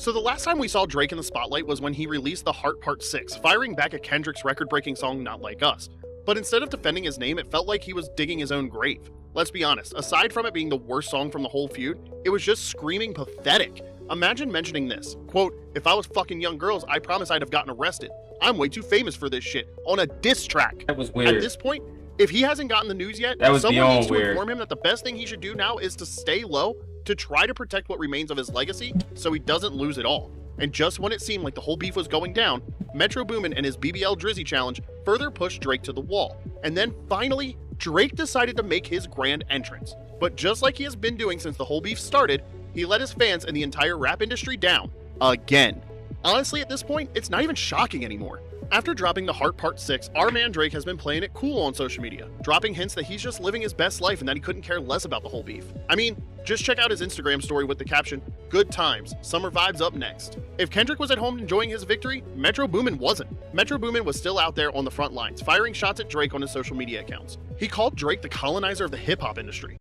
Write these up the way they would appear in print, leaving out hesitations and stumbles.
So the last time we saw Drake in the spotlight was when he released The Heart Part 6, firing back at Kendrick's record-breaking song Not Like Us. But instead of defending his name, it felt like he was digging his own grave. Let's be honest, aside from it being the worst song from the whole feud, it was just screaming pathetic. Imagine mentioning this, quote, "If I was fucking young girls, I promise I'd have gotten arrested. I'm way too famous for this shit," on a diss track. That was weird. At this point, if he hasn't gotten the news yet, someone needs to inform him that the best thing he should do now is to stay low, to try to protect what remains of his legacy so he doesn't lose it all. And just when it seemed like the whole beef was going down, Metro Boomin and his BBL Drizzy challenge further pushed Drake to the wall. And then finally, Drake decided to make his grand entrance. But just like he has been doing since the whole beef started, he let his fans and the entire rap industry down. Again. Honestly, at this point, it's not even shocking anymore. After dropping The Heart Part 6, our man Drake has been playing it cool on social media, dropping hints that he's just living his best life and that he couldn't care less about the whole beef. I mean, just check out his Instagram story with the caption, "Good times, summer vibes up next." If Kendrick was at home enjoying his victory, Metro Boomin wasn't. Metro Boomin was still out there on the front lines, firing shots at Drake on his social media accounts. He called Drake the colonizer of the hip-hop industry.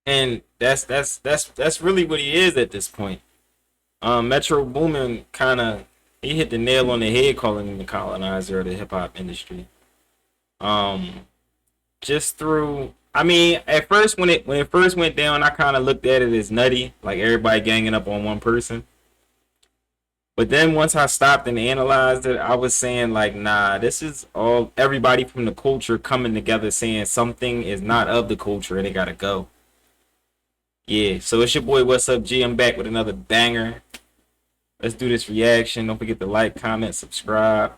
And that's really what he is at this point. Metro Boomin he hit the nail on the head calling him the colonizer of the hip hop industry. Just through, I mean, at first when it first went down, I kind of looked at it as nutty, like everybody ganging up on one person. But then once I stopped and analyzed it, I was saying like, nah, this is all everybody from the culture coming together saying something is not of the culture and it gotta go. Yeah, so it's your boy, What's Up G? I'm back with another banger. Let's do this reaction. Don't forget to like, comment, subscribe.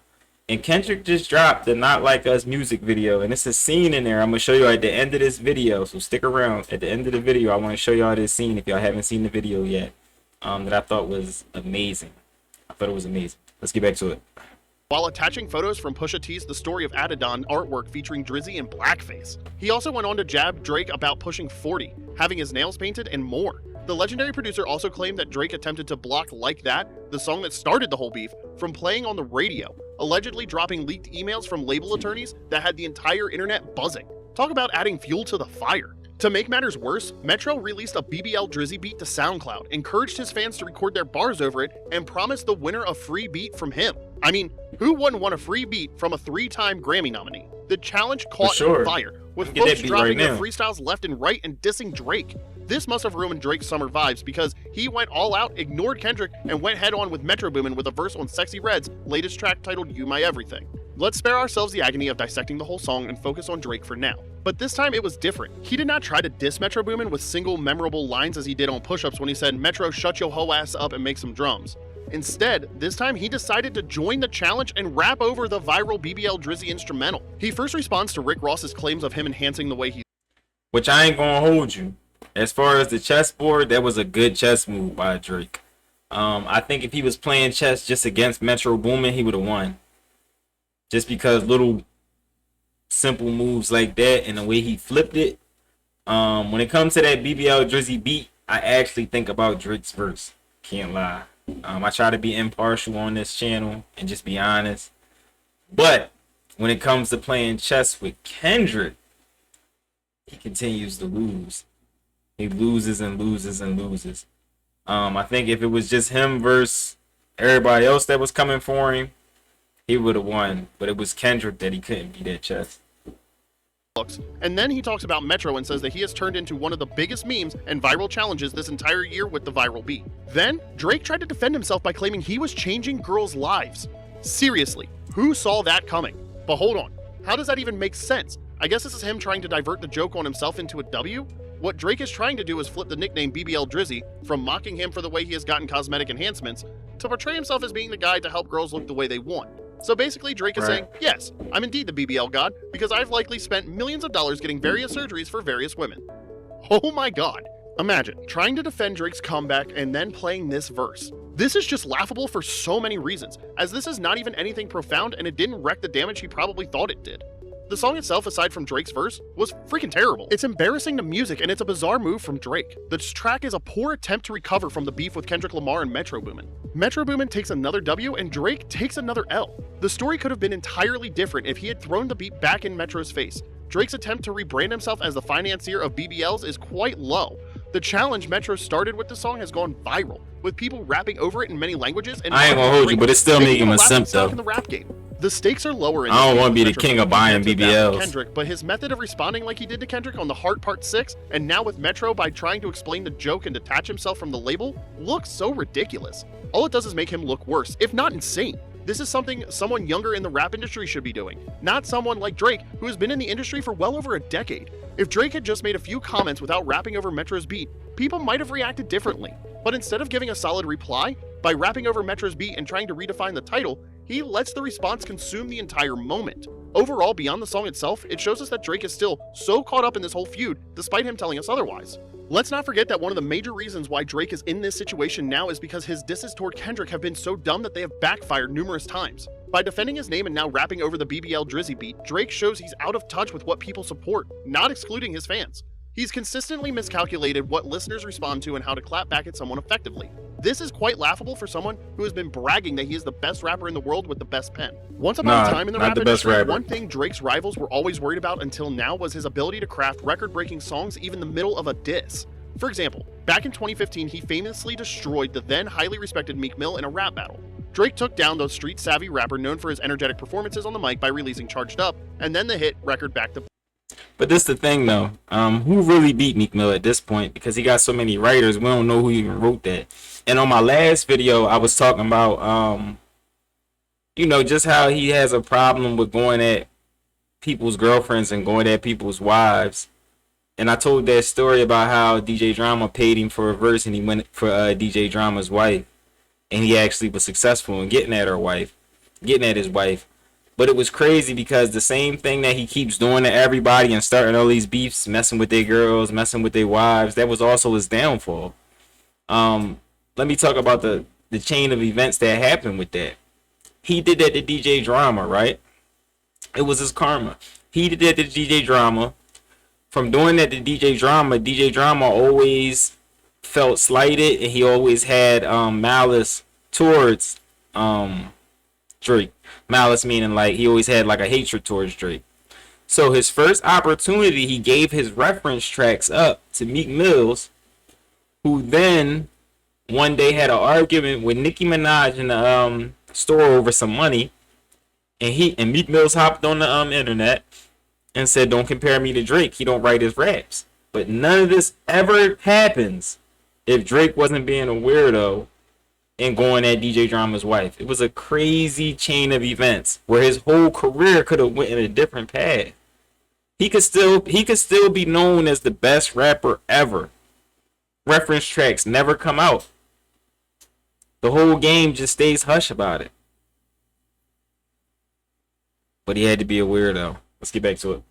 And Kendrick just dropped the Not Like Us music video. And it's a scene in there I'm going to show you at the end of this video. So stick around. At the end of the video, I want to show y'all this scene if y'all haven't seen the video yet. That I thought was amazing. I thought it was amazing. Let's get back to it. While attaching photos from Pusha T's The Story of Adidon artwork featuring Drizzy in blackface. He also went on to jab Drake about pushing 40, having his nails painted, and more. The legendary producer also claimed that Drake attempted to block Like That, the song that started the whole beef, from playing on the radio, allegedly dropping leaked emails from label attorneys that had the entire internet buzzing. Talk about adding fuel to the fire. To make matters worse, Metro released a BBL Drizzy beat to SoundCloud, encouraged his fans to record their bars over it, and promised the winner a free beat from him. I mean, who wouldn't want a free beat from a 3-time Grammy nominee? The challenge caught on fire, with folks dropping their freestyles left and right and dissing Drake. This must have ruined Drake's summer vibes because he went all out, ignored Kendrick, and went head on with Metro Boomin with a verse on Sexy Red's latest track titled You My Everything. Let's spare ourselves the agony of dissecting the whole song and focus on Drake for now. But this time it was different. He did not try to diss Metro Boomin with single memorable lines as he did on Push-Ups when he said, "Metro, shut your hoe ass up and make some drums." Instead, this time he decided to join the challenge and rap over the viral BBL Drizzy instrumental. He first responds to Rick Ross's claims of him enhancing the way he... Which I ain't gonna hold you. As far as the chessboard, that was a good chess move by Drake. I think if he was playing chess just against Metro Boomin, he would have won. Just because little simple moves like that and the way he flipped it. When it comes to that BBL Drizzy beat, I actually think about Drake's verse. Can't lie. I try to be impartial on this channel and just be honest. But when it comes to playing chess with Kendrick, he continues to lose. He loses and loses and loses. I think if it was just him versus everybody else that was coming for him, he would have won. But it was Kendrick that he couldn't beat at chess. And then he talks about Metro and says that he has turned into one of the biggest memes and viral challenges this entire year with the viral beat. Then, Drake tried to defend himself by claiming he was changing girls' lives. Seriously, who saw that coming? But hold on, how does that even make sense? I guess this is him trying to divert the joke on himself into a W? What Drake is trying to do is flip the nickname BBL Drizzy from mocking him for the way he has gotten cosmetic enhancements to portray himself as being the guy to help girls look the way they want. So basically Drake is saying, yes, I'm indeed the BBL god because I've likely spent millions of dollars getting various surgeries for various women. Oh my god. Imagine trying to defend Drake's comeback and then playing this verse. This is just laughable for so many reasons, as this is not even anything profound and it didn't wreak the damage he probably thought it did. The song itself, aside from Drake's verse, was freaking terrible. It's embarrassing to music and it's a bizarre move from Drake. This track is a poor attempt to recover from the beef with Kendrick Lamar and Metro Boomin. Metro Boomin takes another W and Drake takes another L. The story could have been entirely different if he had thrown the beat back in Metro's face. Drake's attempt to rebrand himself as the financier of BBLs is quite low, The challenge Metro started with the song has gone viral, with people rapping over it in many languages. And I ain't gonna hold you, but it's still making him a simp though. In the rap game. The stakes are lower in I don't want to be the Metro king of buying BBLs. Kendrick, but his method of responding like he did to Kendrick on the Heart Part 6, and now with Metro by trying to explain the joke and detach himself from the label, looks so ridiculous. All it does is make him look worse, if not insane. This is something someone younger in the rap industry should be doing, not someone like Drake, who has been in the industry for well over a decade. If Drake had just made a few comments without rapping over Metro's beat, people might have reacted differently. But instead of giving a solid reply, by rapping over Metro's beat and trying to redefine the title, he lets the response consume the entire moment. Overall, beyond the song itself, it shows us that Drake is still so caught up in this whole feud, despite him telling us otherwise. Let's not forget that one of the major reasons why Drake is in this situation now is because his disses toward Kendrick have been so dumb that they have backfired numerous times. By defending his name and now rapping over the BBL Drizzy beat, Drake shows he's out of touch with what people support, not excluding his fans. He's consistently miscalculated what listeners respond to and how to clap back at someone effectively. This is quite laughable for someone who has been bragging that he is the best rapper in the world with the best pen. Once upon a time in the rap industry, one thing Drake's rivals were always worried about until now was his ability to craft record-breaking songs even in the middle of a diss. For example, back in 2015, he famously destroyed the then highly respected Meek Mill in a rap battle. Drake took down the street-savvy rapper known for his energetic performances on the mic by releasing Charged Up, and then the hit record Back to. But this the thing though, who really beat Meek Mill at this point? Because he got so many writers, we don't know who even wrote that. And on my last video, I was talking about, just how he has a problem with going at people's girlfriends and going at people's wives. And I told that story about how DJ Drama paid him for a verse and he went for DJ Drama's wife. And he actually was successful in getting at his wife. But it was crazy because the same thing that he keeps doing to everybody and starting all these beefs, messing with their girls, messing with their wives, that was also his downfall. Let me talk about the chain of events that happened with that. He did that to DJ Drama, right? It was his karma. He did that to DJ Drama. From doing that to DJ Drama always felt slighted and he always had malice towards Drake. Malice meaning like he always had like a hatred towards Drake. So his first opportunity, he gave his reference tracks up to Meek Mills, who then one day had an argument with Nicki Minaj in the store over some money, and Meek Mills hopped on the internet and said, "Don't compare me to Drake. He don't write his raps." But none of this ever happens if Drake wasn't being a weirdo and going at DJ Drama's wife. It was a crazy chain of events where his whole career could have went in a different path. He could still be known as the best rapper ever. Reference tracks never come out. The whole game just stays hush about it. But he had to be a weirdo. Let's get back to it.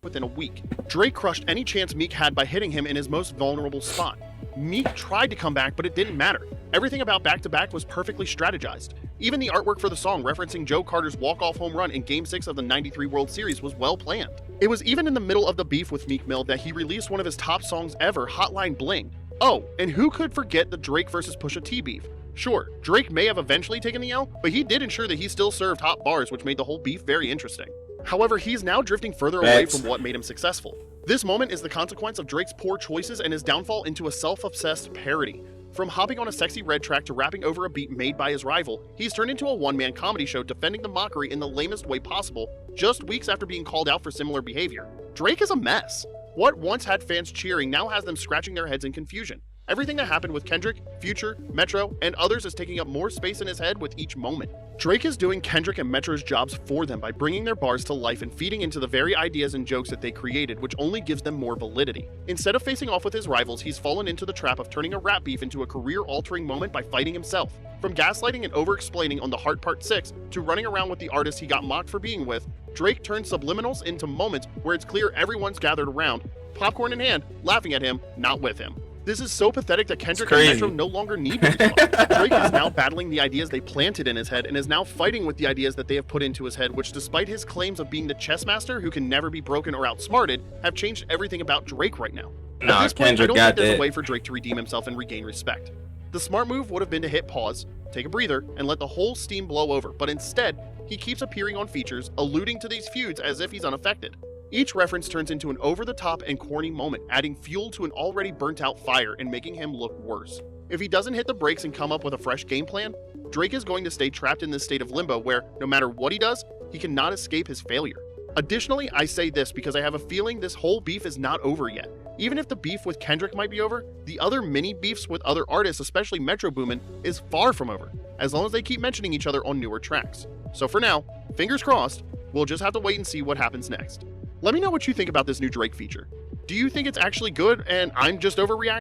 Within a week, Drake crushed any chance Meek had by hitting him in his most vulnerable spot. Meek tried to come back, but it didn't matter. Everything about Back to Back was perfectly strategized. Even the artwork for the song referencing Joe Carter's walk-off home run in Game 6 of the '93 World Series was well planned. It was even in the middle of the beef with Meek Mill that he released one of his top songs ever, Hotline Bling. Oh, and who could forget the Drake versus Pusha T beef? Sure, Drake may have eventually taken the L, but he did ensure that he still served hot bars, which made the whole beef very interesting. However, he's now drifting further away from what made him successful. This moment is the consequence of Drake's poor choices and his downfall into a self-obsessed parody. From hopping on a Sexy Red track to rapping over a beat made by his rival, he's turned into a one-man comedy show defending the mockery in the lamest way possible, just weeks after being called out for similar behavior. Drake is a mess. What once had fans cheering now has them scratching their heads in confusion. Everything that happened with Kendrick, Future, Metro, and others is taking up more space in his head with each moment. Drake is doing Kendrick and Metro's jobs for them by bringing their bars to life and feeding into the very ideas and jokes that they created, which only gives them more validity. Instead of facing off with his rivals, he's fallen into the trap of turning a rap beef into a career-altering moment by fighting himself. From gaslighting and over-explaining on the Heart Part 6 to running around with the artist he got mocked for being with, Drake turns subliminals into moments where it's clear everyone's gathered around, popcorn in hand, laughing at him, not with him. This is so pathetic that Kendrick and Metro no longer need to respond. Drake is now battling the ideas they planted in his head and is now fighting with the ideas that they have put into his head, which despite his claims of being the chess master who can never be broken or outsmarted, have changed everything about Drake right now. At this point, I don't think there's a way for Drake to redeem himself and regain respect. The smart move would have been to hit pause, take a breather, and let the whole steam blow over, but instead, he keeps appearing on features, alluding to these feuds as if he's unaffected. Each reference turns into an over-the-top and corny moment, adding fuel to an already burnt-out fire and making him look worse. If he doesn't hit the brakes and come up with a fresh game plan, Drake is going to stay trapped in this state of limbo where, no matter what he does, he cannot escape his failure. Additionally, I say this because I have a feeling this whole beef is not over yet. Even if the beef with Kendrick might be over, the other mini beefs with other artists, especially Metro Boomin, is far from over, as long as they keep mentioning each other on newer tracks. So for now, fingers crossed, we'll just have to wait and see what happens next. Let me know what you think about this new Drake feature. Do you think it's actually good and I'm just overreacting?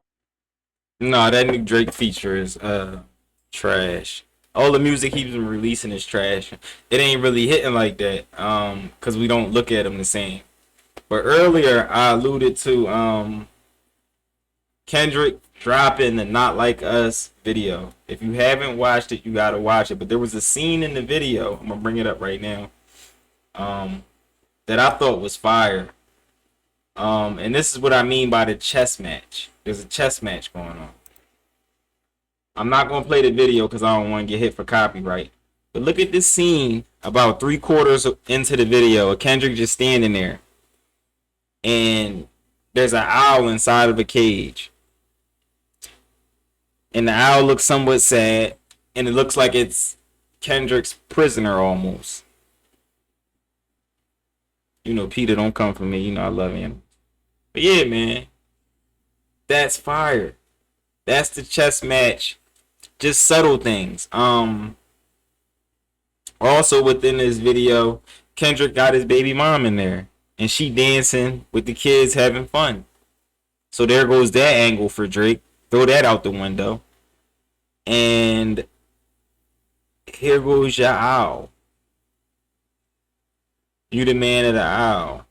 No, that new Drake feature is trash. All the music he's been releasing is trash. It ain't really hitting like that, cause we don't look at him the same. But earlier I alluded to Kendrick dropping the Not Like Us video. If you haven't watched it, you gotta watch it. But there was a scene in the video, I'm gonna bring it up right now, that I thought was fire. And this is what I mean by the chess match. There's a chess match going on. I'm not going to play the video because I don't want to get hit for copyright. But look at this scene about 3/4 into the video of Kendrick just standing there. And there's an owl inside of a cage. And the owl looks somewhat sad. And it looks like it's Kendrick's prisoner almost. You know, Peter, don't come for me. You know I love him. But yeah, man. That's fire. That's the chess match. Just subtle things. Also within this video, Kendrick got his baby mom in there. And she dancing with the kids having fun. So there goes that angle for Drake. Throw that out the window. And here goes your owl. You the man of the owl.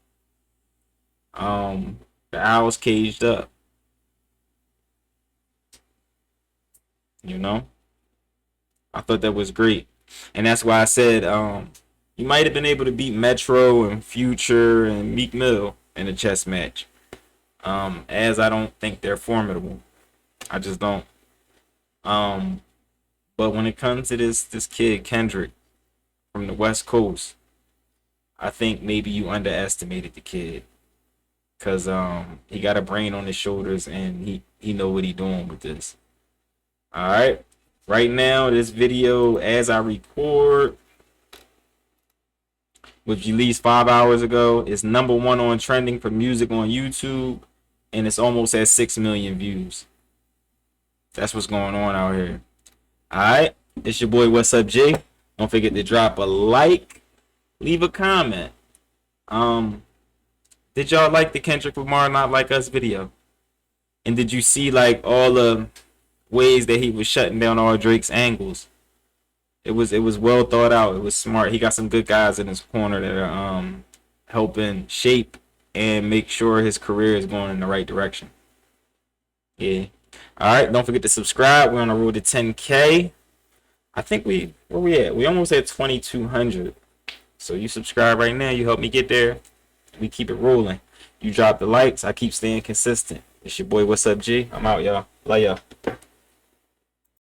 The owl's caged up. You know? I thought that was great. And that's why I said you might have been able to beat Metro and Future and Meek Mill in a chess match. As I don't think they're formidable. I just don't. But when it comes to this kid, Kendrick, from the West Coast, I think maybe you underestimated the kid. Because he got a brain on his shoulders and he know what he doing with this. Alright. Right now, this video, as I record, was released 5 hours ago. It's #1 on trending for music on YouTube. And it's almost at 6 million views. That's what's going on out here. Alright. It's your boy, What's Up, Jay? Don't forget to drop a like. Leave a comment. Did y'all like the Kendrick Lamar Not Like Us video? And did you see like all the ways that he was shutting down all Drake's angles? It was well thought out. It was smart. He got some good guys in his corner that are helping shape and make sure his career is going in the right direction. Yeah. Alright, don't forget to subscribe. We're on the road to 10K. I think where we at? We almost at 2,200. So you subscribe right now, you help me get there. We keep it rolling. You drop the likes, I keep staying consistent. It's your boy, What's Up, G? I'm out, y'all. Love y'all.